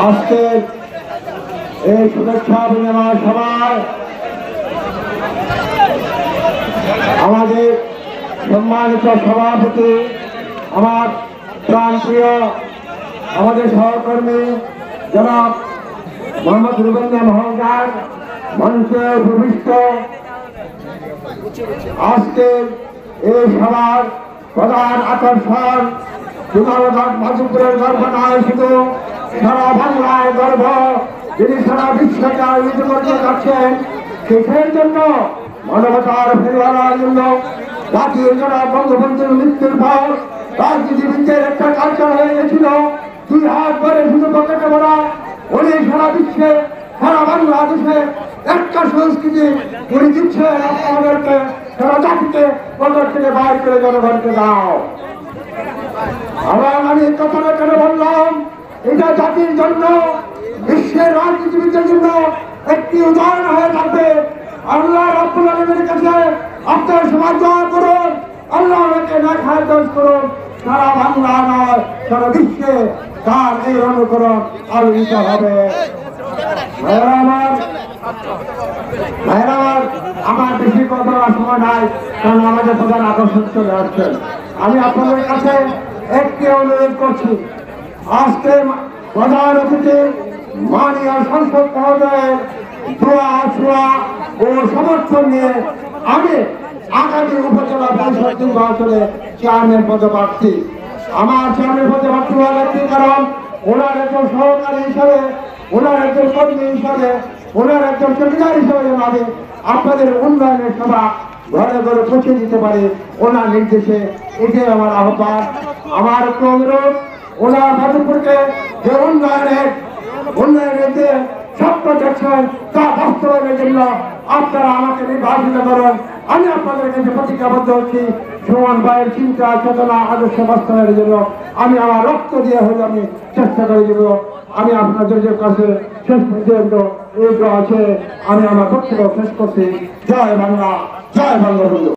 আজকে এই শুভেচ্ছা বিনিময় সভায় আমাদের সম্মানিত সভাপতি, আমার প্রাণপ্রিয় আমাদের সহকর্মী জনাব মোহাম্মদ রুবেন মহোদয়, মঞ্চে উপবিষ্ট আজকের এই সভার প্রধান আকর্ষণ জুনাগঞ্জ মাধবপুরের গর্ব নয়, শুধু সারা বাংলার গর্ব, যিনি সারা বিশ্বকে আয়োজিত করতে যাচ্ছেন। সেই জন্য মানবতার ফেরিওয়ালার জন্য জাতীয় জনাব বঙ্গবন্ধুর মৃত্যুর পর রাজনীতিবিদদের একটা কালচার হয়ে গেছিল, দুই হাত ধরে শুধু পকেটে ভরা। উনি সারা বিশ্বে, সারা বাংলাদেশে একটা সংস্কৃতি উনি দিচ্ছেন আমাদেরকে, সারা জাতিকে পকেট থেকে বাইর করে জনগণকে দাও। আবার আমি কথাটা কেন বললাম, এটা জাতির জন্য, বিশ্বের রাজনীতিবিদদের জন্য একটি উদাহরণ হয়ে থাকবে। আল্লাহ রাব্বুল আলামিনের কাছে আপনার সমাজ দোয়া করুন, আল্লাহ আমাকে নেখায় দোষ করুন, সারা বাংলা নয় সারা বিশ্বে তার এই অনুকরণ আলোচিত হবে। আমার বেশি কথা সময় নাই, কারণ আমাদের প্রধান আকর্ষণ চলে আসছেন। আমি আপনাদের কাছে একটি অনুরোধ করছি, আজকে প্রধান অতিথি মাননীয় সংসদ মহোদয়ের দোয়া ছোঁয়া ও সমর্থন নিয়ে আমি আগামী উপজেলা পরিষদ নির্বাচনে চেয়ারম্যান পদে প্রার্থী। আমার চেয়ারম্যান পদে প্রার্থী হওয়ার একটি কারণ, ওনার একজন সহকারী হিসাবে, ওনার একজন কর্মী হিসাবে, ওনার একজন চৌকিদার হিসাবে আমি আপনাদের উন্নয়নের সভা ঘরে ঘরে পৌঁছে দিতে পারি ওনার নির্দেশে। এটাই আমার আহ্বান, আমার একটু অনুরোধ, ওনার মাধবপুরকে যে উন্নয়নের যে স্বপ্ন দেখছেন তা বাস্তবায়নের জন্য আপনারা আমাকে নির্বাচিত করেন। আমি আপনাদের কাছে প্রতিজ্ঞাবদ্ধ হচ্ছি, সুমন ভাইয়ের চিন্তা চেতনা আদর্শ বাস্তবায়নের জন্য আমি আমার রক্ত দিয়ে হলে আমি চেষ্টা করে দেব। আমি আপনাদের কাছে শেষ পর্যন্ত এই আছে, আমি আমার বক্তব্য শেষ করছি। জয় বাংলা, জয় বঙ্গবন্ধু।